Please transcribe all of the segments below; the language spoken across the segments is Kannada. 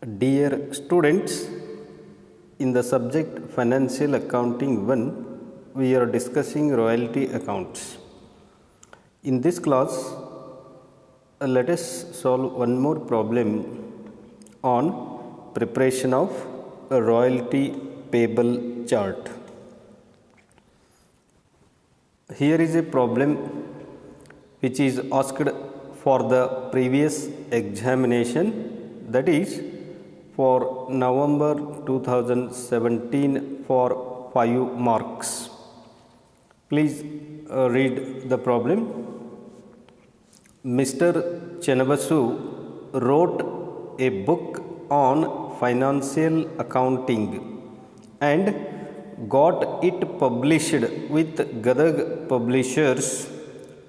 Dear students, in the subject Financial Accounting 1, we are discussing royalty accounts. In this class, let us solve one more problem on preparation of a royalty payable chart. Here is a problem which is asked for the previous examination, that is for November 2017 for 5 marks. Please read the problem. Mr. Chenabasu wrote a book on financial accounting and got it published with Gadag Publishers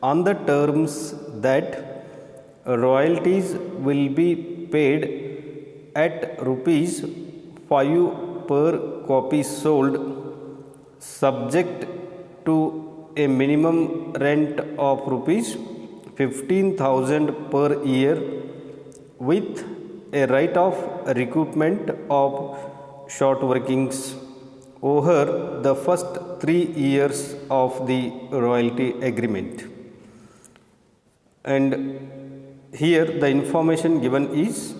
on the terms that royalties will be paid at rupees 5 per copy sold, subject to a minimum rent of rupees 15,000 per year with a right of recoupment of short workings over the first 3 years of the royalty agreement. And here the information given is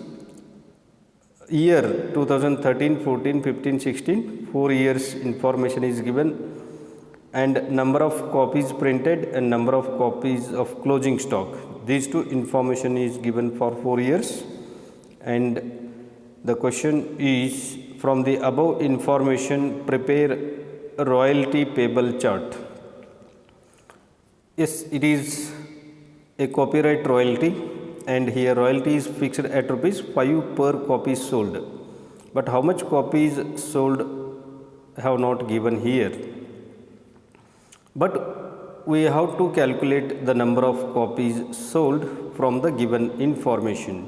year 2013, 14, 15, 16, 4 years information is given, and number of copies printed and number of copies of closing stock. These two information is given for 4 years, and the question is, from the above information prepare a royalty payable chart. Yes, it is a copyright royalty, and here royalty is fixed at rupees 5 per copy sold, but how much copies sold have not given here, but we have to calculate the number of copies sold from the given information.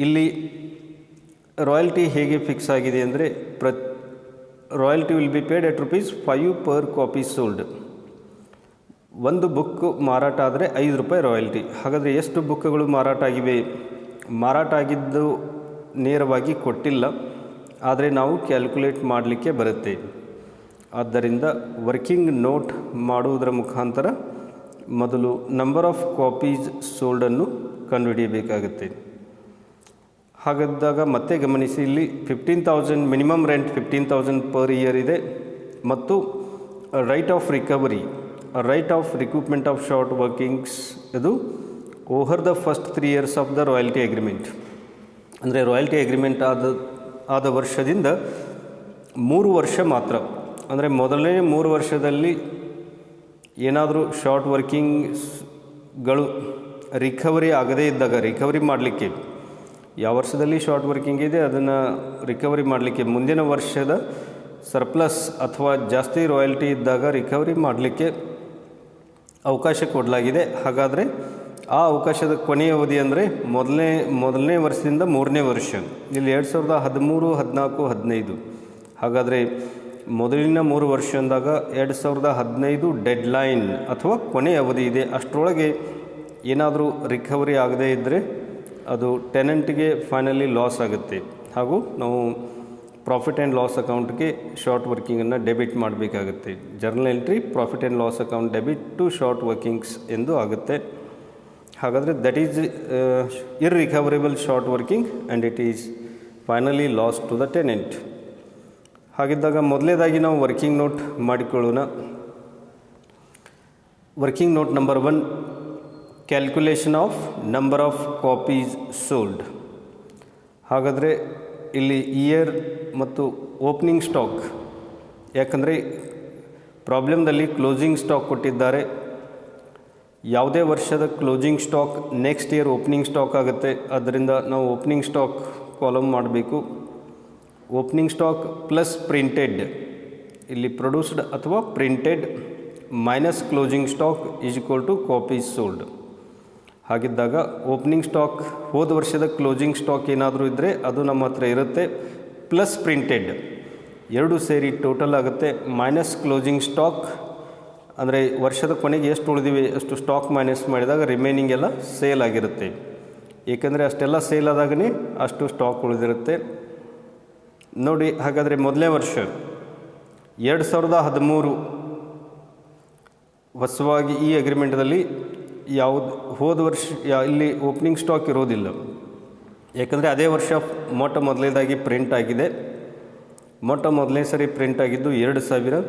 ಇಲ್ಲಿ ರಾಯಲ್ಟಿ ಹೇಗೆ ಫಿಕ್ಸ್ ಆಗಿದೆ ಅಂದರೆ royalty will be paid at rupees 5 per copy sold. ಒಂದು ಬುಕ್ ಮಾರಾಟ ಆದರೆ 5 ರೂಪಾಯಿ ರಾಯಲ್ಟಿ. ಹಾಗಾದರೆ ಎಷ್ಟು ಬುಕ್ಗಳು ಮಾರಾಟ ಆಗಿವೆ? ಮಾರಾಟ ಆಗಿದ್ದು ನೇರವಾಗಿ ಕೊಟ್ಟಿಲ್ಲ, ಆದರೆ ನಾವು ಕ್ಯಾಲ್ಕುಲೇಟ್ ಮಾಡಲಿಕ್ಕೆ ಬರುತ್ತೆ. ಆದ್ದರಿಂದ ವರ್ಕಿಂಗ್ ನೋಟ್ ಮಾಡುವುದರ ಮುಖಾಂತರ ಮೊದಲು ನಂಬರ್ ಆಫ್ ಕಾಪೀಸ್ ಸೋಲ್ಡನ್ನು ಕಂಡುಹಿಡಿಯಬೇಕಾಗುತ್ತೆ. ಹಾಗಾದಾಗ ಮತ್ತೆ ಗಮನಿಸಿ, ಇಲ್ಲಿ 15,000 ಮಿನಿಮಮ್ ರೆಂಟ್ 15,000 ಪರ್ ಇಯರ್ ಇದೆ, ಮತ್ತು write off recovery write off recruitment of short workings ಇದು over the first 3 years of the royalty agreement. ಅಂದರೆ ರಾಯಲ್ಟಿ ಅಗ್ರಿಮೆಂಟ್ ಆದ ವರ್ಷದಿಂದ 3 ವರ್ಷ ಮಾತ್ರ. ಅಂದರೆ ಮೊದಲನೇ 3 ವರ್ಷದಲ್ಲಿ ಏನಾದರೂ ಶಾರ್ಟ್ ವರ್ಕಿಂಗ್ಗಳು ರಿಕವರಿ ಆಗದೇ ಇದ್ದಾಗ, ರಿಕವರಿ ಮಾಡಲಿಕ್ಕೆ ಯಾವ ವರ್ಷದಲ್ಲಿ ಶಾರ್ಟ್ ವರ್ಕಿಂಗ್ ಇದೆ ಅದನ್ನು ರಿಕವರಿ ಮಾಡಲಿಕ್ಕೆ ಮುಂದಿನ ವರ್ಷದ ಸರ್ಪ್ಲಸ್ ಅಥವಾ ಜಾಸ್ತಿ ರಾಯಲ್ಟಿ ಇದ್ದಾಗ ರಿಕವರಿ ಮಾಡಲಿಕ್ಕೆ ಅವಕಾಶ ಕೊಡಲಾಗಿದೆ. ಹಾಗಾದರೆ ಆ ಅವಕಾಶದ ಕೊನೆಯ ಅವಧಿ ಅಂದರೆ ಮೊದಲನೇ ವರ್ಷದಿಂದ 3ನೇ ವರ್ಷ. ಇಲ್ಲಿ 2013, 14, 15. ಹಾಗಾದರೆ ಮೊದಲಿನ 3 ವರ್ಷ ಅಂದಾಗ 2015 ಡೆಡ್ಲೈನ್ ಅಥವಾ ಕೊನೆಯ ಅವಧಿ ಇದೆ. ಅಷ್ಟರೊಳಗೆ ಏನಾದರೂ ರಿಕವರಿ ಆಗದೇ ಇದ್ದರೆ ಅದು ಟೆನೆಂಟ್ಗೆ ಫೈನಲಿ ಲಾಸ್ ಆಗುತ್ತೆ, ಹಾಗೂ ನಾವು ಪ್ರಾಫಿಟ್ ಆ್ಯಂಡ್ ಲಾಸ್ ಅಕೌಂಟ್ಗೆ ಶಾರ್ಟ್ ವರ್ಕಿಂಗನ್ನು ಡೆಬಿಟ್ ಮಾಡಬೇಕಾಗುತ್ತೆ. Journal entry profit and loss account debit to short workings ಎಂದು ಆಗುತ್ತೆ. ಹಾಗಾದರೆ that is irrecoverable short working and it is finally loss to the tenant. ಹಾಗಿದ್ದಾಗ ಮೊದಲನೇದಾಗಿ ನಾವು ವರ್ಕಿಂಗ್ ನೋಟ್ ಮಾಡಿಕೊಳ್ಳೋಣ. Working note number 1, calculation of number of copies sold. ಹಾಗಾದರೆ ಇಲ್ಲಿ ಇಯರ್ ಮತ್ತು ಓಪನಿಂಗ್ ಸ್ಟಾಕ್, ಯಾಕಂದರೆ ಪ್ರಾಬ್ಲಮ್ದಲ್ಲಿ ಕ್ಲೋಸಿಂಗ್ ಸ್ಟಾಕ್ ಕೊಟ್ಟಿದ್ದಾರೆ. ಯಾವುದೇ ವರ್ಷದ closing stock next year opening stock ಆಗುತ್ತೆ. ಆದ್ದರಿಂದ ನಾವು ಓಪನಿಂಗ್ ಸ್ಟಾಕ್ ಕಾಲಮ್ ಮಾಡಬೇಕು. ಓಪನಿಂಗ್ ಸ್ಟಾಕ್ ಪ್ಲಸ್ ಪ್ರಿಂಟೆಡ್, ಇಲ್ಲಿ ಪ್ರೊಡ್ಯೂಸ್ಡ್ ಅಥವಾ printed minus closing stock is equal to copies sold. ಹಾಗಿದ್ದಾಗ ಓಪನಿಂಗ್ ಸ್ಟಾಕ್ ಹೋದ ವರ್ಷದ ಕ್ಲೋಸಿಂಗ್ ಸ್ಟಾಕ್ ಏನಾದರೂ ಇದ್ದರೆ ಅದು ನಮ್ಮ ಹತ್ರ ಇರುತ್ತೆ, ಪ್ಲಸ್ ಪ್ರಿಂಟೆಡ್ ಎರಡು ಸೇರಿ ಟೋಟಲ್ ಆಗುತ್ತೆ, ಮೈನಸ್ ಕ್ಲೋಸಿಂಗ್ ಸ್ಟಾಕ್ ಅಂದರೆ ವರ್ಷದ ಕೊನೆಗೆ ಎಷ್ಟು ಉಳಿದಿವೆ ಅಷ್ಟು ಸ್ಟಾಕ್ ಮೈನಸ್ ಮಾಡಿದಾಗ ರಿಮೈನಿಂಗ್ ಎಲ್ಲ ಸೇಲ್ ಆಗಿರುತ್ತೆ. ಏಕೆಂದರೆ ಅಷ್ಟೆಲ್ಲ ಸೇಲ್ ಆದಾಗನೇ ಅಷ್ಟು ಸ್ಟಾಕ್ ಉಳಿದಿರುತ್ತೆ ನೋಡಿ. ಹಾಗಾದರೆ ಮೊದಲನೇ ವರ್ಷ 2013 ಹೊಸವಾಗಿ ಈ ಅಗ್ರಿಮೆಂಟ್ದಲ್ಲಿ ಯಾವುದು ಹೋದ ವರ್ಷ ಇಲ್ಲಿ ಓಪನಿಂಗ್ ಸ್ಟಾಕ್ ಇರೋದಿಲ್ಲ, ಯಾಕಂದರೆ ಅದೇ ವರ್ಷ ಮೊದಲನೇದಾಗಿ ಪ್ರಿಂಟ್ ಆಗಿದೆ. ಮೊದಲನೇ ಸರಿ ಪ್ರಿಂಟ್ ಆಗಿದ್ದು 2000.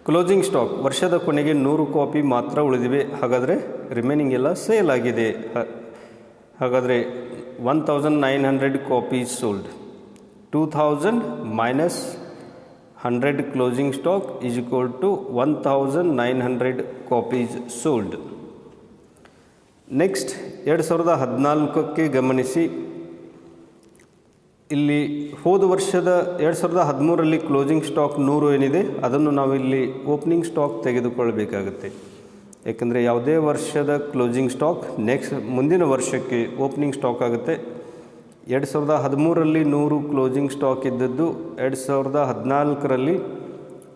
ಕ್ಲೋಸಿಂಗ್ ಸ್ಟಾಕ್ ವರ್ಷದ ಕೊನೆಗೆ 100 ಕಾಪಿ ಮಾತ್ರ ಉಳಿದಿವೆ. ಹಾಗಾದರೆ ರಿಮೈನಿಂಗ್ ಎಲ್ಲ ಸೇಲ್ ಆಗಿದೆ. ಹಾಗಾದರೆ 1900 copies sold. 2000 minus 100 closing stock is equal to 1900 copies sold. Next 2014ಕ್ಕೆ ಗಮನಿಸಿ. ಇಲ್ಲಿ ಹೋದ ವರ್ಷದ 2013ರಲ್ಲಿ ಕ್ಲೋಸಿಂಗ್ ಸ್ಟಾಕ್ 100 ಏನಿದೆ ಅದನ್ನು ನಾವಿಲ್ಲಿ ಓಪನಿಂಗ್ ಸ್ಟಾಕ್ ತೆಗೆದುಕೊಳ್ಳಬೇಕಾಗುತ್ತೆ. ಏಕೆಂದರೆ ಯಾವುದೇ ವರ್ಷದ ಕ್ಲೋಸಿಂಗ್ ಸ್ಟಾಕ್ ಮುಂದಿನ ವರ್ಷಕ್ಕೆ ಓಪನಿಂಗ್ ಸ್ಟಾಕ್ ಆಗುತ್ತೆ. 2013ರಲ್ಲಿ 100 ಕ್ಲೋಸಿಂಗ್ ಸ್ಟಾಕ್ ಇದ್ದದ್ದು 2014ರಲ್ಲಿ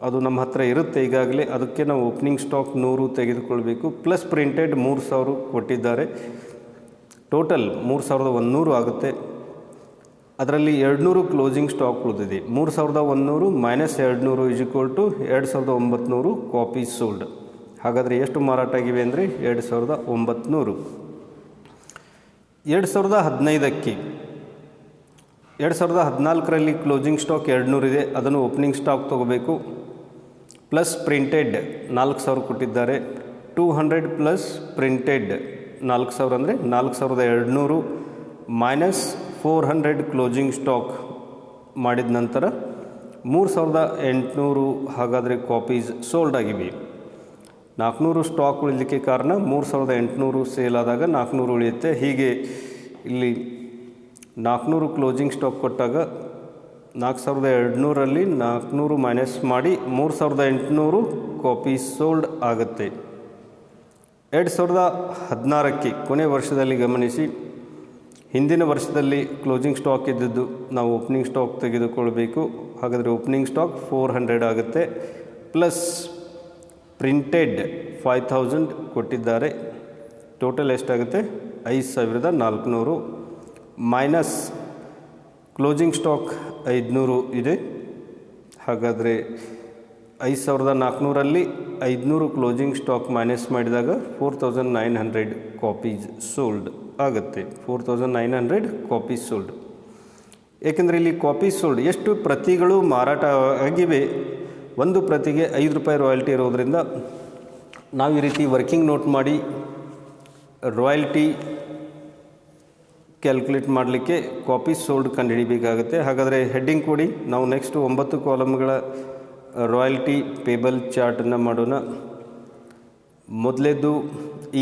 ಅದು ನಮ್ಮ ಹತ್ರ ಇರುತ್ತೆ ಈಗಾಗಲೇ, ಅದಕ್ಕೆ ನಾವು ಓಪನಿಂಗ್ ಸ್ಟಾಕ್ 100 ತೆಗೆದುಕೊಳ್ಬೇಕು. ಪ್ಲಸ್ ಪ್ರಿಂಟೆಡ್ 3000 ಕೊಟ್ಟಿದ್ದಾರೆ, ಟೋಟಲ್ 3100 ಆಗುತ್ತೆ. ಅದರಲ್ಲಿ 200 ಕ್ಲೋಸಿಂಗ್ ಸ್ಟಾಕ್ ಉಳಿದಿದೆ. 3100 minus 200 is equal to 2900 copies sold. ಹಾಗಾದರೆ ಎಷ್ಟು ಮಾರಾಟ ಆಗಿವೆ ಅಂದರೆ 2900. 2015ಕ್ಕೆ 2014ರಲ್ಲಿ ಕ್ಲೋಸಿಂಗ್ ಸ್ಟಾಕ್ 200 ಇದೆ, ಅದನ್ನು ಓಪನಿಂಗ್ ಸ್ಟಾಕ್ ತೊಗೋಬೇಕು. ಪ್ಲಸ್ ಪ್ರಿಂಟೆಡ್ 4000 ಕೊಟ್ಟಿದ್ದಾರೆ. 200 ಪ್ಲಸ್ ಪ್ರಿಂಟೆಡ್ 4000 ಅಂದರೆ 4200 ಮೈನಸ್ 400 ಕ್ಲೋಸಿಂಗ್ ಸ್ಟಾಕ್ ಮಾಡಿದ ನಂತರ 3800. ಹಾಗಾದರೆ ಕಾಪೀಸ್ ಸೋಲ್ಡ್ ಆಗಿವೆ. 400 ಸ್ಟಾಕ್ ಉಳಿಲಿಕ್ಕೆ ಕಾರಣ 3800 ಸೇಲ್ ಆದಾಗ 400 ಉಳಿಯುತ್ತೆ. ಹೀಗೆ ಇಲ್ಲಿ 400 ಕ್ಲೋಸಿಂಗ್ ಸ್ಟಾಕ್ ಕೊಟ್ಟಾಗ 4200ರಲ್ಲಿ 400 ಮೈನಸ್ ಮಾಡಿ 3800 ಕಾಪೀಸ್ ಸೋಲ್ಡ್ ಆಗುತ್ತೆ. 2016ಕ್ಕೆ ಕೊನೆ ವರ್ಷದಲ್ಲಿ ಗಮನಿಸಿ. ಹಿಂದಿನ ವರ್ಷದಲ್ಲಿ ಕ್ಲೋಸಿಂಗ್ ಸ್ಟಾಕ್ ಇದ್ದದ್ದು ನಾವು ಓಪನಿಂಗ್ ಸ್ಟಾಕ್ ತೆಗೆದುಕೊಳ್ಬೇಕು. ಹಾಗಾದರೆ ಓಪನಿಂಗ್ ಸ್ಟಾಕ್ 400 ಆಗುತ್ತೆ. ಪ್ಲಸ್ ಪ್ರಿಂಟೆಡ್ 5000 ಕೊಟ್ಟಿದ್ದಾರೆ, ಟೋಟಲ್ ಎಷ್ಟಾಗುತ್ತೆ 5400 ಮೈನಸ್ ಕ್ಲೋಸಿಂಗ್ ಸ್ಟಾಕ್ 500 ಇದೆ. ಹಾಗಾದರೆ 5400ರಲ್ಲಿ 500 ಕ್ಲೋಸಿಂಗ್ ಸ್ಟಾಕ್ ಮೈನಸ್ ಮಾಡಿದಾಗ 4900 ಕಾಪೀಸ್ ಸೋಲ್ಡ್ ಆಗುತ್ತೆ. 4900 ಕಾಪೀಸ್ ಸೋಲ್ಡ್. ಏಕೆಂದರೆ ಇಲ್ಲಿ ಕಾಪೀಸ್ ಸೋಲ್ಡ್ ಎಷ್ಟು ಪ್ರತಿಗಳು ಮಾರಾಟ ಆಗಿವೆ, ಒಂದು ಪ್ರತಿಗೆ 5 ರೂಪಾಯಿ ರಾಯಲ್ಟಿ ಇರೋದರಿಂದ ನಾವು ಈ ರೀತಿ ವರ್ಕಿಂಗ್ ನೋಟ್ ಮಾಡಿ ರಾಯಲ್ಟಿ ಕ್ಯಾಲ್ಕುಲೇಟ್ ಮಾಡಲಿಕ್ಕೆ ಕಾಪೀಸ್ ಸೋಲ್ಡ್ ಕಂಡುಹಿಡಿಬೇಕಾಗುತ್ತೆ. ಹಾಗಾದರೆ ಹೆಡ್ಡಿಂಗ್ ಕೊಡಿ. ನಾವು ನೆಕ್ಸ್ಟ್ 9 ಕಾಲಮ್ಗಳ ರಾಯಲ್ಟಿ ಪೇಬಲ್ ಚಾರ್ಟನ್ನು ಮಾಡೋಣ. ಮೊದಲೇದು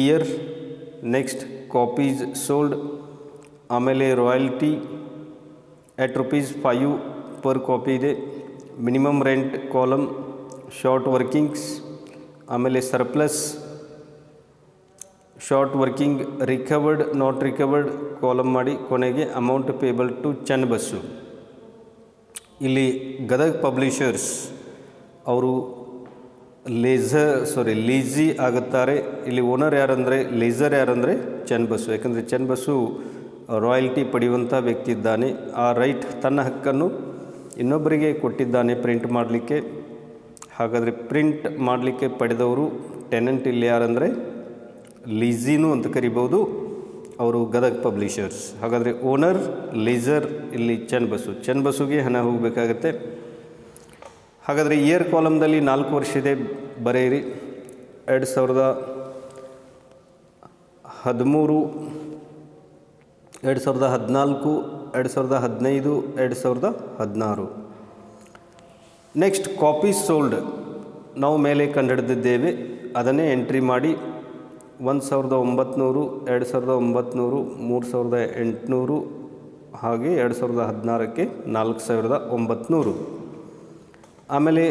ಇಯರ್, ನೆಕ್ಸ್ಟ್ ಕಾಪೀಸ್ ಸೋಲ್ಡ್, ಆಮೇಲೆ ರಾಯಲ್ಟಿ ಎಟ್ ₹5 ಪರ್ ಕಾಪಿ ಇದೆ. Minimum rent column, short workings, ಆಮೇಲೆ surplus, short working, recovered not recovered column ಮಾಡಿ ಕೊನೆಗೆ ಅಮೌಂಟ್ ಪೇಬಲ್ ಟು ಚನ್ನಬಸು. ಇಲ್ಲಿ ಗದಗ ಪಬ್ಲಿಷರ್ಸ್ ಅವರು ಲೀಜಿ ಆಗುತ್ತಾರೆ. ಇಲ್ಲಿ ಓನರ್ ಯಾರಂದರೆ ಲೇಸರ್ ಯಾರಂದರೆ ಚನ್ನಬಸು. ಯಾಕಂದರೆ ಚನ್ನಬಸು ರಾಯಲ್ಟಿ ಪಡೆಯುವಂಥ ವ್ಯಕ್ತಿ ಇದ್ದಾನೆ. ಆ ರೈಟ್ ತನ್ನ ಹಕ್ಕನ್ನು ಇನ್ನೊಬ್ಬರಿಗೆ ಕೊಟ್ಟಿದ್ದಾನೆ ಪ್ರಿಂಟ್ ಮಾಡಲಿಕ್ಕೆ. ಹಾಗಾದರೆ ಪ್ರಿಂಟ್ ಮಾಡಲಿಕ್ಕೆ ಪಡೆದವರು ಟೆನೆಂಟ್ ಇಲ್ಲಿ ಯಾರಂದರೆ ಲೀಜಿನೂ ಅಂತ ಕರಿಬೋದು, ಅವರು ಗದಗ ಪಬ್ಲಿಷರ್ಸ್. ಹಾಗಾದರೆ ಓನರ್ ಲೇಸರ್ ಇಲ್ಲಿ ಚನ್ನಬಸುಗೆ ಹಣ ಹೋಗಬೇಕಾಗತ್ತೆ. ಹಾಗಾದರೆ ಇಯರ್ ಕಾಲಮ್ದಲ್ಲಿ 4 ವರ್ಷ ಇದೆ, ಬರೆಯಿರಿ. 2013, 2014, 2015, 2016. ನೆಕ್ಸ್ಟ್ ಕಾಪೀಸ್ ಸೋಲ್ಡ್ ನಾವು ಮೇಲೆ ಕಂಡುಹಿಡಿದಿದ್ದೇವೆ, ಅದನ್ನೇ ಎಂಟ್ರಿ ಮಾಡಿ. 1900, 2900, 3800, ಹಾಗೆ 2016ಕ್ಕೆ 4900. ಆಮೇಲೆ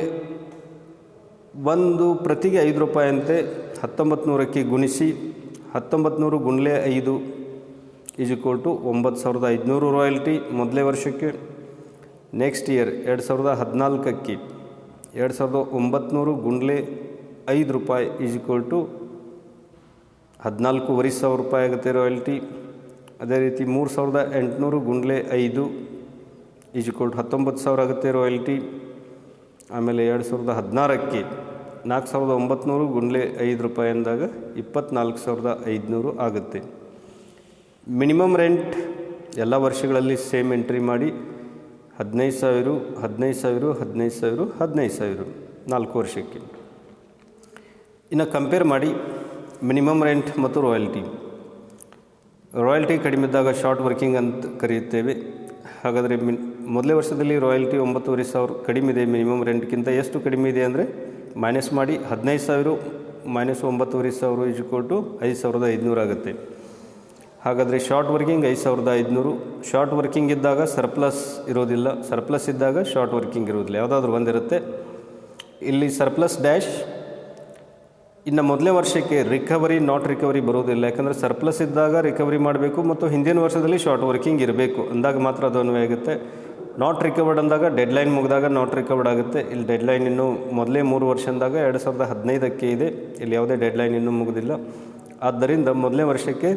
ಒಂದು ಪ್ರತಿಗೆ 5 ರೂಪಾಯಿ ಅಂತೆ 1900ಕ್ಕೆ ಗುಣಿಸಿ 1900 ಗುಣಲೆ 5 ಈಸ್ ಈಕ್ವಲ್ ಟು 9500 ರಾಯಲ್ಟಿ ಮೊದಲೇ ವರ್ಷಕ್ಕೆ. ನೆಕ್ಸ್ಟ್ ಇಯರ್ 2014ಕ್ಕೆ 2900 ಗುಣಲೆ 5 ರೂಪಾಯಿ ಈಸ್ ಈಕ್ವಲ್ ಟು 14,500 ರೂಪಾಯಿ ಆಗುತ್ತೆ ರಾಯಲ್ಟಿ. ಅದೇ ರೀತಿ 3800 ಗುಂಡ್ಲೆ 5 ಈಜ್ಕೊಲ್ಟ್ 19,000 ಆಗುತ್ತೆ ರಾಯಲ್ಟಿ. ಆಮೇಲೆ 2016ಕ್ಕೆ 4,900 ಗುಂಡ್ಲೆ 5 ರೂಪಾಯಿ ಅಂದಾಗ 24,500 ಆಗುತ್ತೆ. ಮಿನಿಮಮ್ ರೆಂಟ್ ಎಲ್ಲ ವರ್ಷಗಳಲ್ಲಿ ಸೇಮ್ ಎಂಟ್ರಿ ಮಾಡಿ 15,000 15,000 15,000 15,000 4 ವರ್ಷಕ್ಕೆ. ಇನ್ನು ಕಂಪೇರ್ ಮಾಡಿ ಮಿನಿಮಮ್ ರೆಂಟ್ ಮತ್ತು ರಾಯಲ್ಟಿ ಕಡಿಮೆ ಇದ್ದಾಗ ಶಾರ್ಟ್ ವರ್ಕಿಂಗ್ ಅಂತ ಕರೆಯುತ್ತೇವೆ. ಹಾಗಾದರೆ ಮೊದಲೇ ವರ್ಷದಲ್ಲಿ ರಾಯಲ್ಟಿ 9,500 ಕಡಿಮೆ ಇದೆ. ಮಿನಿಮಮ್ ರೆಂಟ್ಗಿಂತ ಎಷ್ಟು ಕಡಿಮೆ ಇದೆ ಅಂದರೆ ಮೈನಸ್ ಮಾಡಿ 15,000 ಮೈನಸ್ 9,500 ಈಜ್ಕೊಲ್ಟು 5,500 ಆಗುತ್ತೆ. ಹಾಗಾದರೆ ಶಾರ್ಟ್ ವರ್ಕಿಂಗ್ 5,500. ಶಾರ್ಟ್ ವರ್ಕಿಂಗ್ ಇದ್ದಾಗ ಸರ್ಪ್ಲಸ್ ಇರೋದಿಲ್ಲ, ಸರ್ಪ್ಲಸ್ ಇದ್ದಾಗ ಶಾರ್ಟ್ ವರ್ಕಿಂಗ್ ಇರೋದಿಲ್ಲ, ಯಾವುದಾದ್ರೂ ಒಂದಿರುತ್ತೆ. ಇಲ್ಲಿ ಸರ್ಪ್ಲಸ್ ಡ್ಯಾಶ್. ಇನ್ನು ಮೊದಲೇ ವರ್ಷಕ್ಕೆ ರಿಕವರಿ ನಾಟ್ ರಿಕವರಿ ಬರೋದಿಲ್ಲ, ಯಾಕಂದರೆ ಸರ್ಪ್ಲಸ್ ಇದ್ದಾಗ ರಿಕವರಿ ಮಾಡಬೇಕು ಮತ್ತು ಹಿಂದಿನ ವರ್ಷದಲ್ಲಿ ಶಾರ್ಟ್ ವರ್ಕಿಂಗ್ ಇರಬೇಕು ಅಂದಾಗ ಮಾತ್ರ ಅದು ಅನ್ವಯ ಆಗುತ್ತೆ. ನಾಟ್ ರಿಕವರ್ಡ್ ಅಂದಾಗ ಡೆಡ್ಲೈನ್ ಮುಗಿದಾಗ ನಾಟ್ ರಿಕವರ್ಡ್ ಆಗುತ್ತೆ. ಇಲ್ಲಿ ಡೆಡ್ಲೈನ್ ಇನ್ನೂ ಮೊದಲೇ 3 ವರ್ಷ ಅಂದಾಗ 2015ಕ್ಕೆ ಇದೆ. ಇಲ್ಲಿ ಯಾವುದೇ ಡೆಡ್ಲೈನ್ ಇನ್ನೂ ಮುಗಿದಿಲ್ಲ. ಆದ್ದರಿಂದ ಮೊದಲನೇ ವರ್ಷಕ್ಕೆ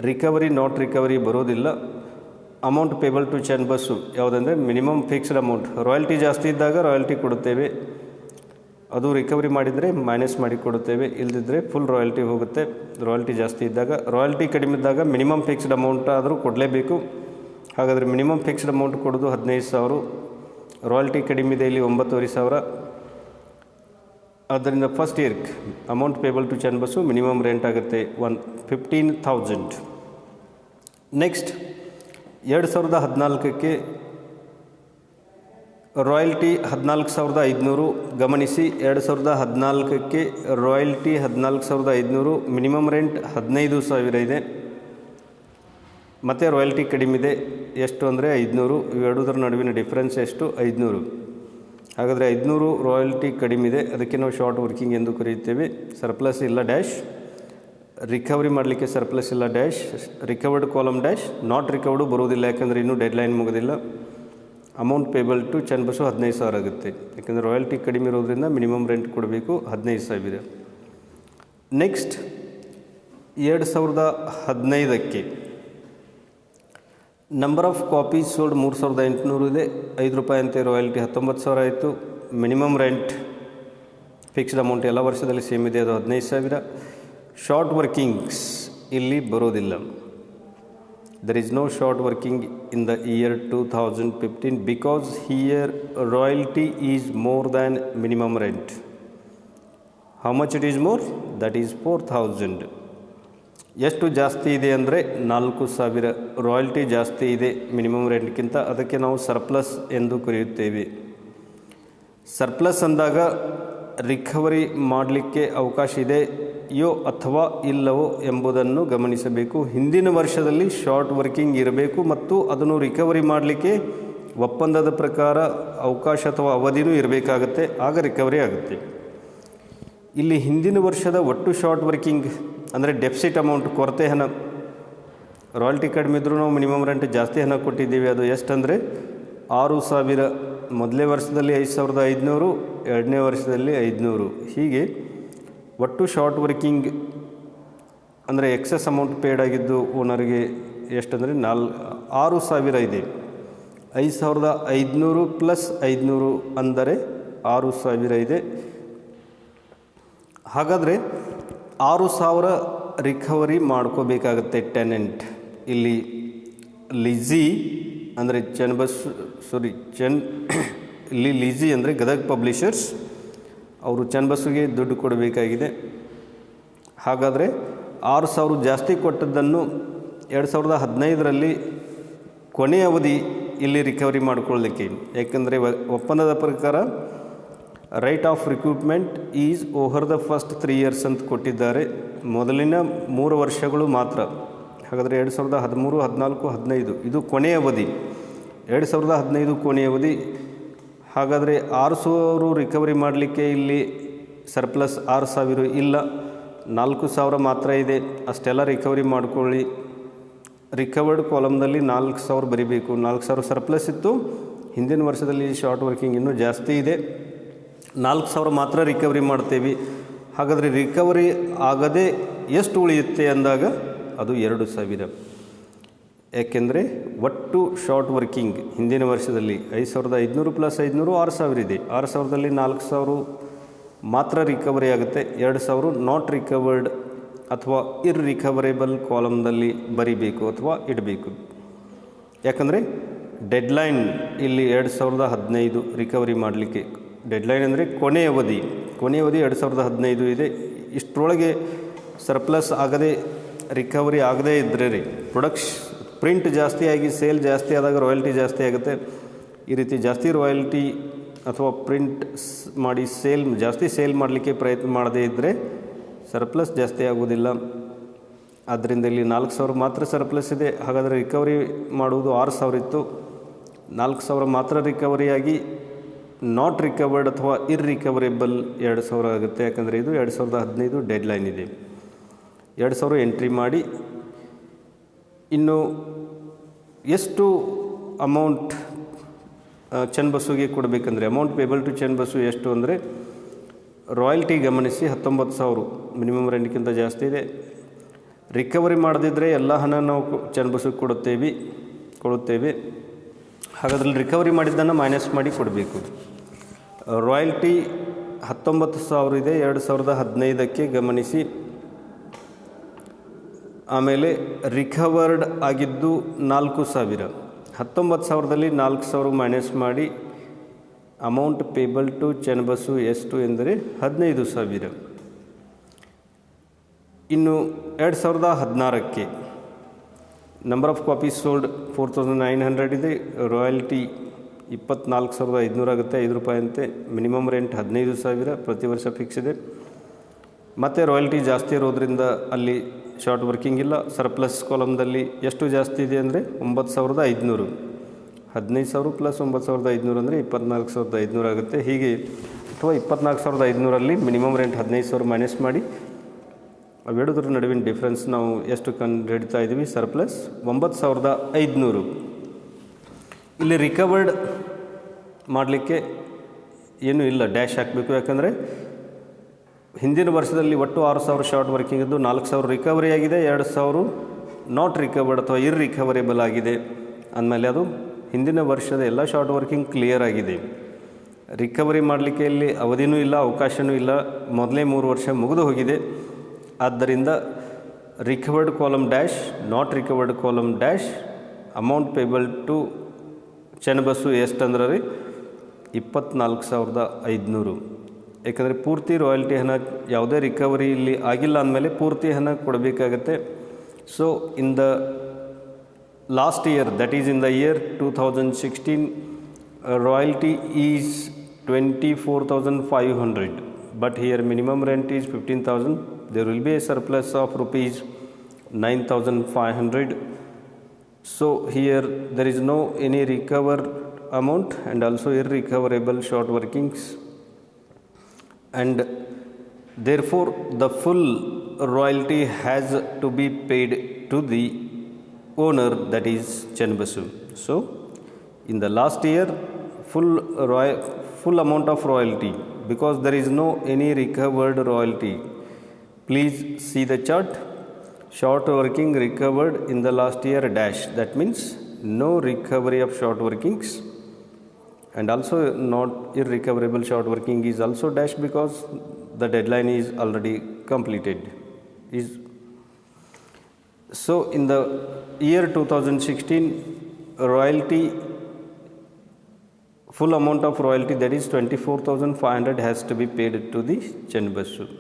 ರಿಕವರಿ ನಾಟ್ ರಿಕವರಿ ಬರೋದಿಲ್ಲ. Amount payable to Channabasu ಯಾವುದಂದರೆ ಮಿನಿಮಮ್ ಫಿಕ್ಸ್ಡ್ ಅಮೌಂಟ್. ರಾಯಲ್ಟಿ ಜಾಸ್ತಿ ಇದ್ದಾಗ ರಾಯಲ್ಟಿ ಕೊಡುತ್ತೇವೆ, ಅದು ರಿಕವರಿ ಮಾಡಿದರೆ ಮೈನಸ್ ಮಾಡಿ ಕೊಡುತ್ತೇವೆ, ಇಲ್ಲದಿದ್ದರೆ ಫುಲ್ ರಾಯಲ್ಟಿ ಹೋಗುತ್ತೆ. ರಾಯಲ್ಟಿ ಜಾಸ್ತಿ ಇದ್ದಾಗ, ರಾಯಲ್ಟಿ ಕಡಿಮೆ ಇದ್ದಾಗ ಮಿನಿಮಮ್ ಫಿಕ್ಸ್ಡ್ ಅಮೌಂಟ್ ಆದರೂ ಕೊಡಲೇಬೇಕು. ಹಾಗಾದರೆ ಮಿನಿಮಮ್ ಫಿಕ್ಸ್ಡ್ ಅಮೌಂಟ್ ಕೊಡೋದು 15,000. ರಾಯಲ್ಟಿ ಕಡಿಮೆ ಇದೆ ಇಲ್ಲಿ 9,500. ಆದ್ದರಿಂದ first year amount payable to Channabasu minimum rent ಆಗುತ್ತೆ 15,000. ನೆಕ್ಸ್ಟ್ 2014ಕ್ಕೆ ರಾಯಲ್ಟಿ 14,500. ಗಮನಿಸಿ, 2014ಕ್ಕೆ ರಾಯಲ್ಟಿ 14,500, ಮಿನಿಮಮ್ ರೆಂಟ್ 15,000 ಇದೆ. ಮತ್ತು ರಾಯಲ್ಟಿ ಕಡಿಮೆ ಇದೆ, ಎಷ್ಟು ಅಂದರೆ 500. ಇವೆರಡರ ನಡುವಿನ ಡಿಫ್ರೆನ್ಸ್ ಎಷ್ಟು? 500. ಹಾಗಾದರೆ 500 ರಾಯಲ್ಟಿ ಕಡಿಮೆ ಇದೆ, ಅದಕ್ಕೆ ನಾವು ಶಾರ್ಟ್ ವರ್ಕಿಂಗ್ ಎಂದು ಕರೆಯುತ್ತೇವೆ. ಸರ್ಪ್ಲಸ್ ಇಲ್ಲ ಡ್ಯಾಶ್, ರಿಕವರಿ ಮಾಡಲಿಕ್ಕೆ ಸರ್ಪ್ಲಸ್ ಇಲ್ಲ dash, recovered column dash, not recovered ಬರುವುದಿಲ್ಲ ಯಾಕಂದರೆ ಇನ್ನೂ ಡೆಡ್ಲೈನ್ ಮುಗೋದಿಲ್ಲ. Amount payable to Channabasu 15,000 ಆಗುತ್ತೆ, ಯಾಕೆಂದರೆ ರಾಯಲ್ಟಿ ಕಡಿಮೆ ಇರೋದ್ರಿಂದ ಮಿನಿಮಮ್ ರೆಂಟ್ ಕೊಡಬೇಕು 15,000. ನೆಕ್ಸ್ಟ್ 2015ಕ್ಕೆ ನಂಬರ್ ಆಫ್ ಕಾಪೀಸ್ ಸೋಲ್ಡ್ 3,800 ಇದೆ. 5 ರೂಪಾಯಿ ಅಂತೆ ರಾಯಲ್ಟಿ 19,000 ಆಯಿತು. ಮಿನಿಮಮ್ ರೆಂಟ್ ಫಿಕ್ಸ್ಡ್ ಅಮೌಂಟ್ ಎಲ್ಲ ವರ್ಷದಲ್ಲಿ ಸೇಮ್ ಇದೆ, ಅದು 15,000. ಶಾರ್ಟ್ ವರ್ಕಿಂಗ್ಸ್ ಇಲ್ಲಿ ಬರೋದಿಲ್ಲ. There is no short working in the year 2015 because here royalty is more than minimum rent. How much it is more? That is 4,000. ಎಷ್ಟು ಜಾಸ್ತಿ ಇದೆ ಅಂದರೆ 4,000 ರಾಯಲ್ಟಿ ಜಾಸ್ತಿ ಇದೆ ಮಿನಿಮಮ್ ರೆಂಟ್ಗಿಂತ, ಅದಕ್ಕೆ ನಾವು ಸರ್ಪ್ಲಸ್ ಎಂದು ಕರೆಯುತ್ತೇವೆ. ಸರ್ಪ್ಲಸ್ ಅಂದಾಗ ರಿಕವರಿ ಮಾಡಲಿಕ್ಕೆ ಅವಕಾಶ ಇದೆಯೋ ಅಥವಾ ಇಲ್ಲವೋ ಎಂಬುದನ್ನು ಗಮನಿಸಬೇಕು. ಹಿಂದಿನ ವರ್ಷದಲ್ಲಿ ಶಾರ್ಟ್ ವರ್ಕಿಂಗ್ ಇರಬೇಕು ಮತ್ತು ಅದನ್ನು ರಿಕವರಿ ಮಾಡಲಿಕ್ಕೆ ಒಪ್ಪಂದದ ಪ್ರಕಾರ ಅವಕಾಶ ಅಥವಾ ಅವಧಿನೂ ಇರಬೇಕಾಗತ್ತೆ, ಆಗ ರಿಕವರಿ ಆಗುತ್ತೆ. ಇಲ್ಲಿ ಹಿಂದಿನ ವರ್ಷದ ಒಟ್ಟು ಶಾರ್ಟ್ ವರ್ಕಿಂಗ್ ಅಂದರೆ ಡೆಫಿಸಿಟ್ ಅಮೌಂಟ್, ಕೊರತೆ ಹಣ. ರಾಯಲ್ಟಿ ಕಡಿಮೆ ಇದ್ರೂ ನಾವು ಮಿನಿಮಮ್ ರೆಂಟ್ ಜಾಸ್ತಿ ಹಣ ಕೊಟ್ಟಿದ್ದೀವಿ, ಅದು ಎಷ್ಟಂದರೆ 6,000. ಮೊದಲನೇ ವರ್ಷದಲ್ಲಿ 5,500, ಎರಡನೇ ವರ್ಷದಲ್ಲಿ 500. ಹೀಗೆ ಒಟ್ಟು ಶಾರ್ಟ್ ವರ್ಕಿಂಗ್ ಅಂದರೆ ಎಕ್ಸೆಸ್ ಅಮೌಂಟ್ ಪೇಡ್ ಆಗಿದ್ದು ಓನರ್ಗೆ ಎಷ್ಟಂದರೆ 6,000 ಇದೆ. 5,500 ಪ್ಲಸ್ 500 ಅಂದರೆ 6,000 ಇದೆ. ಹಾಗಾದರೆ 6,000 ರಿಕವರಿ ಮಾಡ್ಕೋಬೇಕಾಗತ್ತೆ ಟೆನೆಂಟ್. ಇಲ್ಲಿ ಲಿಜಿ ಅಂದರೆ ಇಲ್ಲಿ ಲಿಜಿ ಅಂದರೆ ಗದಗ್ ಪಬ್ಲಿಷರ್ಸ್, ಅವರು ಚನ್ನಬಸ್ಸುಗೆ ದುಡ್ಡು ಕೊಡಬೇಕಾಗಿದೆ. ಹಾಗಾದರೆ 6,000 ಜಾಸ್ತಿ ಕೊಟ್ಟದ್ದನ್ನು 2015ರಲ್ಲಿ ಕೊನೆಯ ಅವಧಿ ಇಲ್ಲಿ ರಿಕವರಿ ಮಾಡಿಕೊಳ್ಳಲಿಕ್ಕೆ, ಯಾಕೆಂದರೆ ಒಪ್ಪಂದದ ಪ್ರಕಾರ right off recruitment is over the first 3 years ಅಂತ ಕೊಟ್ಟಿದ್ದಾರೆ, ಮೊದಲಿನ 3 ವರ್ಷಗಳು ಮಾತ್ರ. ಹಾಗಾದರೆ 2013, 14, 15 ಇದು ಕೊನೆಯ ಅವಧಿ. 2015 ಕೊನೆಯ ಅವಧಿ. ಹಾಗಾದರೆ 6,000 ರಿಕವರಿ ಮಾಡಲಿಕ್ಕೆ ಇಲ್ಲಿ ಸರ್ಪ್ಲಸ್ 6,000 ಇಲ್ಲ, 4,000 ಮಾತ್ರ ಇದೆ. ಅಷ್ಟೆಲ್ಲ ರಿಕವರಿ ಮಾಡಿಕೊಳ್ಳಿ. ರಿಕವರ್ಡ್ ಕಾಲಮ್ನಲ್ಲಿ 4,000 ಬರೀಬೇಕು. 4,000 ಸರ್ಪ್ಲಸ್ ಇತ್ತು, ಹಿಂದಿನ ವರ್ಷದಲ್ಲಿ ಶಾರ್ಟ್ ವರ್ಕಿಂಗ್ ಇನ್ನೂ ಜಾಸ್ತಿ ಇದೆ, 4,000 ಮಾತ್ರ ರಿಕವರಿ ಮಾಡ್ತೇವೆ. ಹಾಗಾದರೆ ರಿಕವರಿ ಆಗದೆ ಎಷ್ಟು ಉಳಿಯುತ್ತೆ ಅಂದಾಗ ಅದು 2,000. ಏಕೆಂದರೆ ಒಟ್ಟು ಶಾರ್ಟ್ ವರ್ಕಿಂಗ್ ಹಿಂದಿನ ವರ್ಷದಲ್ಲಿ 5500 ಪ್ಲಸ್ 500 6000 ಇದೆ. 6000ದಲ್ಲಿ 4000 ಮಾತ್ರ ರಿಕವರಿ ಆಗುತ್ತೆ. 2000 ನಾಟ್ ರಿಕವರ್ಡ್ ಅಥವಾ ಇರ್ರಿಕವರೇಬಲ್ ಕಾಲಮ್ನಲ್ಲಿ ಬರಿಬೇಕು ಅಥವಾ ಇಡಬೇಕು. ಯಾಕಂದರೆ ಡೆಡ್ಲೈನ್ ಇಲ್ಲಿ 2015 ರಿಕವರಿ ಮಾಡಲಿಕ್ಕೆ. ಡೆಡ್ಲೈನ್ ಅಂದರೆ ಕೊನೆಯ ಅವಧಿ 2015 ಇದೆ. ಇಷ್ಟರೊಳಗೆ ಸರ್ಪ್ಲಸ್ ಆಗದೆ ರಿಕವರಿ ಆಗದೇ ಇದ್ದರೆ ರೀ ಪ್ರಿಂಟ್ ಜಾಸ್ತಿ ಆಗಿ ಸೇಲ್ ಜಾಸ್ತಿ ಆದಾಗ ರಾಯಲ್ಟಿ ಜಾಸ್ತಿ ಆಗುತ್ತೆ. ಈ ರೀತಿ ಜಾಸ್ತಿ ರಾಯಲ್ಟಿ ಅಥವಾ ಪ್ರಿಂಟ್ ಮಾಡಿ ಜಾಸ್ತಿ ಸೇಲ್ ಮಾಡಲಿಕ್ಕೆ ಪ್ರಯತ್ನ ಮಾಡದೇ ಇದ್ದರೆ ಸರ್ಪ್ಲಸ್ ಜಾಸ್ತಿ ಆಗೋದಿಲ್ಲ. ಆದ್ದರಿಂದ ಇಲ್ಲಿ 4000 ಮಾತ್ರ ಸರ್ಪ್ಲಸ್ ಇದೆ. ಹಾಗಾದರೆ ರಿಕವರಿ ಮಾಡುವುದು 6000 ಇತ್ತು, 4000 ಮಾತ್ರ ರಿಕವರಿಯಾಗಿ ನಾಟ್ ರಿಕವರ್ಡ್ ಅಥವಾ ಇರ್ರಿಕವರೇಬಲ್ 2000 ಆಗುತ್ತೆ. ಯಾಕಂದರೆ ಇದು 2015 ಡೆಡ್ಲೈನ್ ಇದೆ. 2000 ಎಂಟ್ರಿ ಮಾಡಿ. ಇನ್ನು ಎಷ್ಟು ಅಮೌಂಟ್ ಚನ್ನಬಸವಗೆ ಕೊಡಬೇಕಂದ್ರೆ ಅಮೌಂಟ್ ಪೇಬಲ್ ಟು ಚನ್ನಬಸವ ಎಷ್ಟು ಅಂದರೆ ರಾಯಲ್ಟಿ ಗಮನಿಸಿ 19,000 ಮಿನಿಮಮ್ ರೆಂಟ್ಗಿಂತ ಜಾಸ್ತಿ ಇದೆ. ರಿಕವರಿ ಮಾಡದಿದ್ದರೆ ಎಲ್ಲ ಹಣ ನಾವು ಚನ್ನಬಸವಕ್ಕೆ ಕೊಡುತ್ತೇವೆ. ಹಾಗಾದ್ರಲ್ಲಿ ರಿಕವರಿ ಮಾಡಿದ್ದನ್ನು ಮೈನಸ್ ಮಾಡಿ ಕೊಡಬೇಕು. ರಾಯಲ್ಟಿ 19,000 ಇದೆ 2015ಕ್ಕೆ ಗಮನಿಸಿ. ಆಮೇಲೆ ರಿಕವರ್ಡ್ ಆಗಿದ್ದು 4,000. 19,000ದಲ್ಲಿ 4,000 ಮೈನಸ್ ಮಾಡಿ ಅಮೌಂಟ್ ಪೇಬಲ್ ಟು ಚನ್ನಬಸವ ಎಷ್ಟು ಎಂದರೆ 15,000. ಇನ್ನು 2016ಕ್ಕೆ ನಂಬರ್ ಆಫ್ ಕಾಪೀಸ್ ಸೋಲ್ಡ್ 4,900 ಇದೆ. ರಾಯಲ್ಟಿ 24,500 ಆಗುತ್ತೆ, ₹5 ಅಂತೆ. ಮಿನಿಮಮ್ ರೆಂಟ್ 15,000 ಪ್ರತಿ ವರ್ಷ ಫಿಕ್ಸ್ ಇದೆ. ಮತ್ತು ರಾಯಲ್ಟಿ ಜಾಸ್ತಿ ಇರೋದ್ರಿಂದ ಅಲ್ಲಿ ಶಾರ್ಟ್ ವರ್ಕಿಂಗ್ ಇಲ್ಲ. ಸರ್ಪ್ಲಸ್ ಕಾಲಮ್ದಲ್ಲಿ ಎಷ್ಟು ಜಾಸ್ತಿ ಇದೆ ಅಂದರೆ 9,500. 15,000 ಪ್ಲಸ್ 9,500 ಅಂದರೆ 24,500 ಆಗುತ್ತೆ. ಹೀಗೆ ಅಥವಾ 24,500ರಲ್ಲಿ ಮಿನಿಮಮ್ ರೆಂಟ್ 15,000 ಮೈನಸ್ ಮಾಡಿ ಅವೆರಡರ ನಡುವಿನ ಡಿಫ್ರೆನ್ಸ್ ನಾವು ಎಷ್ಟು ಕಂಡು ಹಿಡ್ತಾ ಇದ್ದೀವಿ, ಸರ್ಪ್ಲಸ್ 9,500. ಇಲ್ಲಿ ರಿಕವರ್ಡ್ ಮಾಡಲಿಕ್ಕೆ ಏನೂ ಇಲ್ಲ, ಡ್ಯಾಶ್ ಹಾಕಬೇಕು. ಯಾಕಂದರೆ ಹಿಂದಿನ ವರ್ಷದಲ್ಲಿ ಒಟ್ಟು 6,000 ಶಾರ್ಟ್ ವರ್ಕಿಂಗ್ ಇದ್ದು 4,000 ರಿಕವರಿ ಆಗಿದೆ, 2,000 ನಾಟ್ ರಿಕವರ್ಡ್ ಅಥವಾ ಇರ್ರಿಕವರೇಬಲ್ ಆಗಿದೆ. ಅಂದಮೇಲೆ ಅದು ಹಿಂದಿನ ವರ್ಷದ ಎಲ್ಲ ಶಾರ್ಟ್ ವರ್ಕಿಂಗ್ ಕ್ಲಿಯರ್ ಆಗಿದೆ. ರಿಕವರಿ ಮಾಡಲಿಕ್ಕೆ ಇಲ್ಲಿ ಅವಧಿನೂ ಇಲ್ಲ, ಅವಕಾಶವೂ ಇಲ್ಲ. ಮೊದಲೇ 3 ವರ್ಷ ಮುಗಿದು ಹೋಗಿದೆ. ಆದ್ದರಿಂದ recovered column dash not recovered column dash amount payable to Channabasava ಎಷ್ಟಂದ್ರೆ ರೀ 24,500. ಯಾಕಂದರೆ ಪೂರ್ತಿ ರಾಯಲ್ಟಿ ಹಣ ಯಾವುದೇ ರಿಕವರಿ ಇಲ್ಲಿ ಆಗಿಲ್ಲ ಅಂದಮೇಲೆ ಪೂರ್ತಿ ಹಣ ಕೊಡಬೇಕಾಗತ್ತೆ. So in the last year, that is in the year 2016, royalty is 24,500, but here minimum rent is 15,000. There will be a surplus of rupees 9,500. So here there is no any recover amount and also irrecoverable short workings, and therefore the full royalty has to be paid to the owner, that is Channabasava. So in the last year full amount of royalty, because there is no any recovered royalty. Please see the chart. Short working recovered in the last year dash, that means no recovery of short workings, and also not irrecoverable short working is also dash because the deadline is already completed. So in the year 2016, royalty, full amount of royalty, that is 24,500 has to be paid to the Channabasava.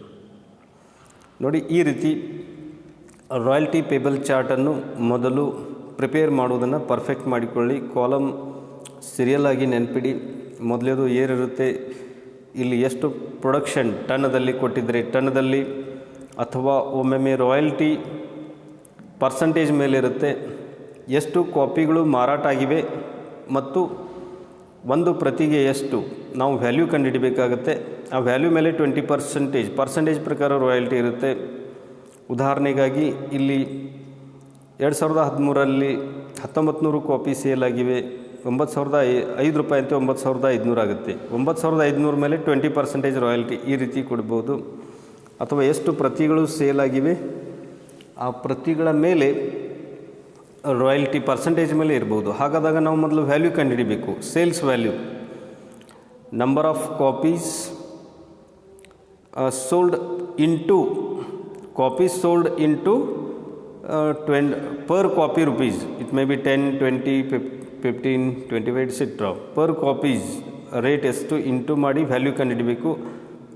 ನೋಡಿ, ಈ ರೀತಿ ರಾಯಲ್ಟಿ ಪೇಬಲ್ ಚಾರ್ಟನ್ನು ಮೊದಲು ಪ್ರಿಪೇರ್ ಮಾಡುವುದನ್ನು ಪರ್ಫೆಕ್ಟ್ ಮಾಡಿಕೊಳ್ಳಿ. ಕಾಲಮ್ ಸೀರಿಯಲ್ ಆಗಿ ನೆನಪಿಡಿ. ಮೊದಲೇದು ಏರಿರುತ್ತೆ, ಇಲ್ಲಿ ಎಷ್ಟು ಪ್ರೊಡಕ್ಷನ್ ಟನ್ನದಲ್ಲಿ ಕೊಟ್ಟಿದ್ದರೆ ಟನ್ನದಲ್ಲಿ, ಅಥವಾ ಒಮ್ಮೊಮ್ಮೆ ರಾಯಲ್ಟಿ ಪರ್ಸಂಟೇಜ್ ಮೇಲಿರುತ್ತೆ, ಎಷ್ಟು ಕಾಪಿಗಳು ಮಾರಾಟ ಆಗಿವೆ ಮತ್ತು ಒಂದು ಪ್ರತಿಗೆ ಎಷ್ಟು ನಾವು ವ್ಯಾಲ್ಯೂ ಕಂಡುಹಿಡಬೇಕಾಗತ್ತೆ. ಆ ವ್ಯಾಲ್ಯೂ ಮೇಲೆ 20% ಪರ್ಸಂಟೇಜ್ ಪ್ರಕಾರ ರಾಯಲ್ಟಿ ಇರುತ್ತೆ. ಉದಾಹರಣೆಗಾಗಿ ಇಲ್ಲಿ 2013ರಲ್ಲಿ 1900 ಕಾಪಿ ಸೇಲ್ ಆಗಿವೆ, ₹9,500 ಅಂತೆ 9,500 ಆಗುತ್ತೆ. 9,500 ಮೇಲೆ 20% ರಾಯಲ್ಟಿ ಈ ರೀತಿ ಕೊಡ್ಬೋದು. ಅಥವಾ ಎಷ್ಟು ಪ್ರತಿಗಳು ಸೇಲ್ ಆಗಿವೆ ಆ ಪ್ರತಿಗಳ ಮೇಲೆ ರಾಯಲ್ಟಿ ಪರ್ಸೆಂಟೇಜ್ ಮೇಲೆ ಇರ್ಬೋದು. ಹಾಗಾದಾಗ ನಾವು ಮೊದಲು ವ್ಯಾಲ್ಯೂ ಕಂಡುಹಿಡಿಬೇಕು. Sales value, number of copies sold into copies sold into 20 per copy rupees. It may be 10, 20, 15, 25 etc. per copies rate ಎಷ್ಟು ಇಂಟು ಮಾಡಿ ವ್ಯಾಲ್ಯೂ ಕಂಡುಹಿಡಬೇಕು.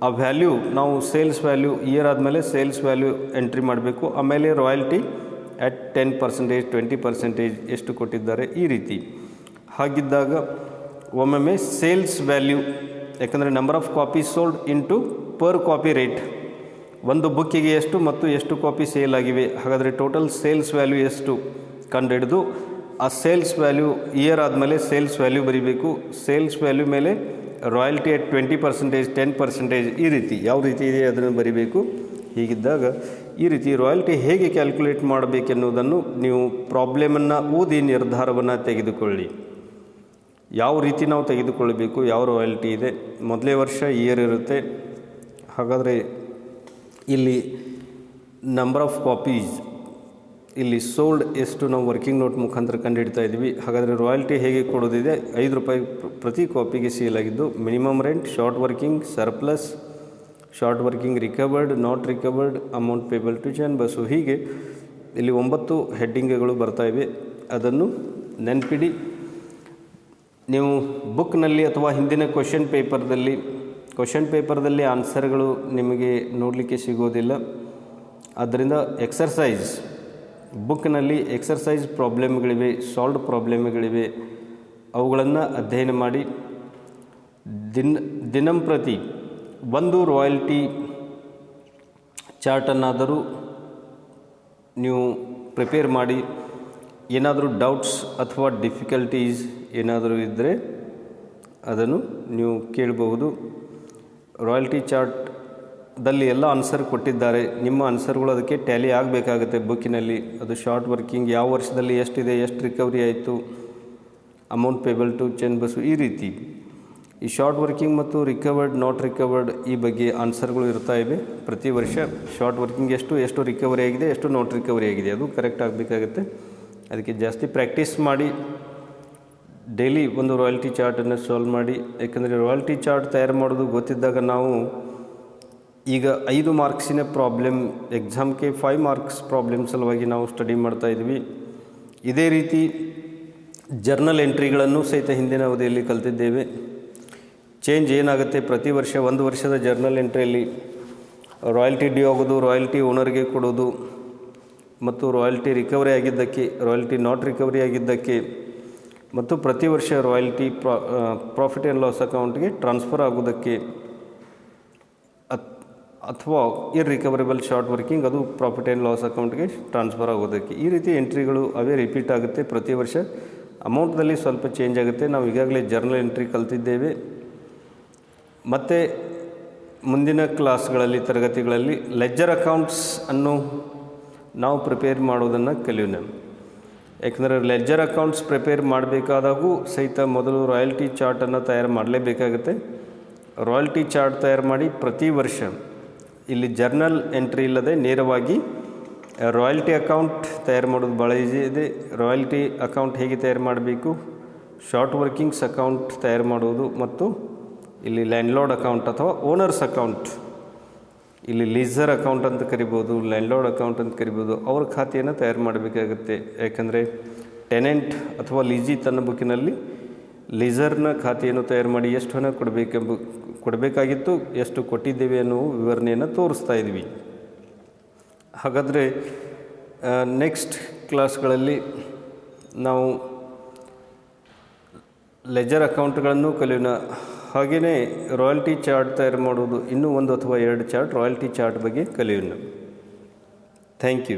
ಆ ವ್ಯಾಲ್ಯೂ ನಾವು ಸೇಲ್ಸ್ ವ್ಯಾಲ್ಯೂ ಇಯರ್ ಆದಮೇಲೆ ಸೇಲ್ಸ್ ವ್ಯಾಲ್ಯೂ ಎಂಟ್ರಿ ಮಾಡಬೇಕು. ಆಮೇಲೆ ರಾಯಲ್ಟಿ ಅಟ್ 10%, 20% ಎಷ್ಟು ಕೊಟ್ಟಿದ್ದಾರೆ ಈ ರೀತಿ. ಹಾಗಿದ್ದಾಗ ಒಮ್ಮೊಮ್ಮೆ ಸೇಲ್ಸ್ ವ್ಯಾಲ್ಯೂ, ಯಾಕಂದರೆ number of copies sold into per copy rate, ಒಂದು ಬುಕ್ಕಿಗೆ ಎಷ್ಟು ಮತ್ತು ಎಷ್ಟು ಕಾಪಿ ಸೇಲ್ ಆಗಿವೆ, ಹಾಗಾದರೆ ಟೋಟಲ್ ಸೇಲ್ಸ್ ವ್ಯಾಲ್ಯೂ ಎಷ್ಟು ಕಂಡುಹಿಡಿದು ಆ ಸೇಲ್ಸ್ ವ್ಯಾಲ್ಯೂ ಇಯರ್ ಆದಮೇಲೆ ಸೇಲ್ಸ್ ವ್ಯಾಲ್ಯೂ ಬರೀಬೇಕು. ಸೇಲ್ಸ್ ವ್ಯಾಲ್ಯೂ ಮೇಲೆ ರಾಯಲ್ಟಿ ಅಟ್ 20%, 10% ಈ ರೀತಿ ಯಾವ ರೀತಿ ಇದೆ ಅದನ್ನು ಬರೀಬೇಕು. ಹೀಗಿದ್ದಾಗ ಈ ರೀತಿ ರಾಯಲ್ಟಿ ಹೇಗೆ ಕ್ಯಾಲ್ಕುಲೇಟ್ ಮಾಡಬೇಕೆನ್ನುವುದನ್ನು ನೀವು ಪ್ರಾಬ್ಲಮನ್ನು ಓದಿ ನಿರ್ಧಾರವನ್ನು ತೆಗೆದುಕೊಳ್ಳಿ. ಯಾವ ರೀತಿ ನಾವು ತೆಗೆದುಕೊಳ್ಳಬೇಕು, ಯಾವ ರಾಯಲ್ಟಿ ಇದೆ. ಮೊದಲೇ ವರ್ಷ ಇಯರ್ ಇರುತ್ತೆ. ಹಾಗಾದರೆ ಇಲ್ಲಿ ನಂಬರ್ ಆಫ್ ಕಾಪೀಸ್, ಇಲ್ಲಿ ಸೋಲ್ಡ್ ಎಷ್ಟು ನಾವು ವರ್ಕಿಂಗ್ ನೋಟ್ ಮುಖಾಂತರ ಕಂಡುಹಿಡ್ತಾ ಇದ್ದೀವಿ. ಹಾಗಾದರೆ ರಾಯಲ್ಟಿ ಹೇಗೆ ಕೊಡೋದಿದೆ, ₹5 ಪ್ರತಿ ಕಾಪಿಗೆ ಸೇಲ್ ಆಗಿದ್ದು. Minimum rent, short working, surplus, short working, recovered, not recovered, amount payable to chain bus. ಹೀಗೆ ಇಲ್ಲಿ 9 ಹೆಡ್ಡಿಂಗ್ಗಳು ಬರ್ತಾ ಇವೆ. ಅದನ್ನು ನೆನಪಿಡಿ. ನೀವು ಬುಕ್ನಲ್ಲಿ ಅಥವಾ ಹಿಂದಿನ ಕ್ವಶನ್ ಪೇಪರ್ದಲ್ಲಿ ಆನ್ಸರ್ಗಳು ನಿಮಗೆ ನೋಡಲಿಕ್ಕೆ ಸಿಗೋದಿಲ್ಲ. ಆದ್ದರಿಂದ ಎಕ್ಸರ್ಸೈಸ್, ಬುಕ್ನಲ್ಲಿ ಎಕ್ಸರ್ಸೈಸ್ ಪ್ರಾಬ್ಲಮ್ಗಳಿವೆ, ಸಾಲ್ವ್ಡ್ ಪ್ರಾಬ್ಲಮ್ಗಳಿವೆ, ಅವುಗಳನ್ನು ಅಧ್ಯಯನ ಮಾಡಿ ದಿನಂಪ್ರತಿ ಒಂದು ರಾಯಲ್ಟಿ ಚಾರ್ಟನ್ನಾದರೂ ನೀವು ಪ್ರಿಪೇರ್ ಮಾಡಿ. ಏನಾದರೂ ಡೌಟ್ಸ್ ಅಥವಾ ಡಿಫಿಕಲ್ಟೀಸ್ ಏನಾದರೂ ಇದ್ದರೆ ಅದನ್ನು ನೀವು ಕೇಳಬಹುದು. ರಾಯಲ್ಟಿ ಚಾರ್ಟ್ದಲ್ಲಿ ಎಲ್ಲ ಆನ್ಸರ್ ಕೊಟ್ಟಿದ್ದಾರೆ. ನಿಮ್ಮ ಆನ್ಸರ್ಗಳು ಅದಕ್ಕೆ ಟ್ಯಾಲಿ ಆಗಬೇಕಾಗುತ್ತೆ ಬುಕ್ಕಿನಲ್ಲಿ. ಅದು ಶಾರ್ಟ್ ವರ್ಕಿಂಗ್ ಯಾವ ವರ್ಷದಲ್ಲಿ ಎಷ್ಟಿದೆ, ಎಷ್ಟು ರಿಕವರಿ ಆಯಿತು, amount payable to chain bus ಈ ರೀತಿ. ಈ ಶಾರ್ಟ್ ವರ್ಕಿಂಗ್ ಮತ್ತು ರಿಕವರ್ಡ್, ನಾಟ್ ರಿಕವರ್ಡ್ ಈ ಬಗ್ಗೆ ಆನ್ಸರ್ಗಳು ಇರ್ತಾ ಇವೆ ಪ್ರತಿ ವರ್ಷ. ಶಾರ್ಟ್ ವರ್ಕಿಂಗ್ ಎಷ್ಟು ರಿಕವರಿ ಆಗಿದೆ, ಎಷ್ಟು ನಾಟ್ ರಿಕವರಿ ಆಗಿದೆ ಅದು ಕರೆಕ್ಟ್ ಆಗಬೇಕಾಗುತ್ತೆ. ಅದಕ್ಕೆ ಜಾಸ್ತಿ ಪ್ರಾಕ್ಟೀಸ್ ಮಾಡಿ. ಡೈಲಿ ಒಂದು ರಾಯಲ್ಟಿ ಚಾರ್ಟನ್ನು ಸಾಲ್ವ್ ಮಾಡಿ. ಯಾಕಂದರೆ ರಾಯಲ್ಟಿ ಚಾರ್ಟ್ ತಯಾರು ಮಾಡೋದು ಗೊತ್ತಿದ್ದಾಗ ನಾವು ಈಗ 5 ಮಾರ್ಕ್ಸಿನ ಪ್ರಾಬ್ಲಮ್ ಎಕ್ಸಾಮ್ಗೆ 5 ಮಾರ್ಕ್ಸ್ ಪ್ರಾಬ್ಲಮ್ ಸಲುವಾಗಿ ನಾವು ಸ್ಟಡಿ ಮಾಡ್ತಾಯಿದ್ವಿ. ಇದೇ ರೀತಿ ಜರ್ನಲ್ ಎಂಟ್ರಿಗಳನ್ನು ಸಹಿತ ಹಿಂದಿನ ಅವಧಿಯಲ್ಲಿ ಕಲಿತಿದ್ದೇವೆ. ಚೇಂಜ್ ಏನಾಗುತ್ತೆ, ಪ್ರತಿ ವರ್ಷ ಒಂದು ವರ್ಷದ ಜರ್ನಲ್ ಎಂಟ್ರಿಯಲ್ಲಿ ರಾಯಲ್ಟಿ ಡ್ಯೂ ಆಗೋದು, ರಾಯಲ್ಟಿ ಓನರ್ಗೆ ಕೊಡೋದು ಮತ್ತು ರಾಯಲ್ಟಿ ರಿಕವರಿ ಆಗಿದ್ದಕ್ಕೆ, ರಾಯಲ್ಟಿ ನಾಟ್ ರಿಕವರಿ ಆಗಿದ್ದಕ್ಕೆ ಮತ್ತು ಪ್ರತಿ ವರ್ಷ ರಾಯಲ್ಟಿ ಪ್ರಾಫಿಟ್ ಆ್ಯಂಡ್ ಲಾಸ್ ಅಕೌಂಟ್ಗೆ ಟ್ರಾನ್ಸ್ಫರ್ ಆಗೋದಕ್ಕೆ ಅಥವಾ ಇರ್ರಿಕವರೇಬಲ್ ಶಾರ್ಟ್ ವರ್ಕಿಂಗ್ ಅದು ಪ್ರಾಫಿಟ್ ಆ್ಯಂಡ್ ಲಾಸ್ ಅಕೌಂಟ್ಗೆ ಟ್ರಾನ್ಸ್ಫರ್ ಆಗೋದಕ್ಕೆ ಈ ರೀತಿ ಎಂಟ್ರಿಗಳು ಅವೇ ರಿಪೀಟ್ ಆಗುತ್ತೆ ಪ್ರತಿ ವರ್ಷ. ಅಮೌಂಟ್ದಲ್ಲಿ ಸ್ವಲ್ಪ ಚೇಂಜ್ ಆಗುತ್ತೆ. ನಾವು ಈಗಾಗಲೇ ಜರ್ನಲ್ ಎಂಟ್ರಿ ಕಲ್ತಿದ್ದೇವೆ. ಮತ್ತು ಮುಂದಿನ ಕ್ಲಾಸ್ಗಳಲ್ಲಿ, ತರಗತಿಗಳಲ್ಲಿ ಲೆಜ್ಜರ್ ಅಕೌಂಟ್ಸ್ ಅನ್ನು ನಾವು ಪ್ರಿಪೇರ್ ಮಾಡೋದನ್ನು ಕಲಿಯೋಣ. ಯಾಕಂದರೆ ಲೆಜ್ಜರ್ ಅಕೌಂಟ್ಸ್ ಪ್ರಿಪೇರ್ ಮಾಡಬೇಕಾದಾಗೂ ಸಹಿತ ಮೊದಲು ರಾಯಲ್ಟಿ ಚಾರ್ಟನ್ನು ತಯಾರು ಮಾಡಲೇಬೇಕಾಗುತ್ತೆ. ರಾಯಲ್ಟಿ ಚಾರ್ಟ್ ತಯಾರು ಮಾಡಿ ಪ್ರತಿ ವರ್ಷ ಇಲ್ಲಿ ಜರ್ನಲ್ ಎಂಟ್ರಿ ಇಲ್ಲದೆ ನೇರವಾಗಿ ರಾಯಲ್ಟಿ ಅಕೌಂಟ್ ತಯಾರು ಮಾಡೋದು ಭಾಳ ಈಸಿ ಇದೆ. ರಾಯಲ್ಟಿ ಅಕೌಂಟ್ ಹೇಗೆ ತಯಾರು ಮಾಡಬೇಕು, ಶಾರ್ಟ್ ವರ್ಕಿಂಗ್ಸ್ ಅಕೌಂಟ್ ತಯಾರು ಮಾಡೋದು ಮತ್ತು ಇಲ್ಲಿ ಲ್ಯಾಂಡ್ಲಾರ್ಡ್ ಅಕೌಂಟ್ ಅಥವಾ ಓನರ್ಸ್ ಅಕೌಂಟ್, ಇಲ್ಲಿ ಲೀಸರ್ ಅಕೌಂಟ್ ಅಂತ ಕರಿಬೋದು, ಲ್ಯಾಂಡ್ಲಾರ್ಡ್ ಅಕೌಂಟ್ ಅಂತ ಕರಿಬೋದು, ಅವ್ರ ಖಾತೆಯನ್ನು ತಯಾರು ಮಾಡಬೇಕಾಗುತ್ತೆ. ಯಾಕಂದರೆ ಟೆನೆಂಟ್ ಅಥವಾ ಲೀಜಿ ತನ್ನ ಬುಕ್ಕಿನಲ್ಲಿ ಲೀಸರ್ನ ಖಾತೆಯನ್ನು ತಯಾರು ಮಾಡಿ ಎಷ್ಟು ಹಣ ಕೊಡಬೇಕಾಗಿತ್ತು, ಎಷ್ಟು ಕೊಟ್ಟಿದ್ದೇವೆ ಅನ್ನೋ ವಿವರಣೆಯನ್ನು ತೋರಿಸ್ತಾ ಇದ್ವಿ. ಹಾಗಾದರೆ ನೆಕ್ಸ್ಟ್ ಕ್ಲಾಸ್ಗಳಲ್ಲಿ ನಾವು ಲೆಜರ್ ಅಕೌಂಟ್ಗಳನ್ನು ಕಲಿಯೋಣ. ಹಾಗೆಯೇ ರಾಯಲ್ಟಿ ಚಾರ್ಟ್ ತಯಾರು ಮಾಡೋದು ಇನ್ನೂ 1 ಅಥವಾ 2 ಚಾರ್ಟ್ ರಾಯಲ್ಟಿ ಚಾರ್ಟ್ ಬಗ್ಗೆ ಕಲಿಯೋಣ. Thank you.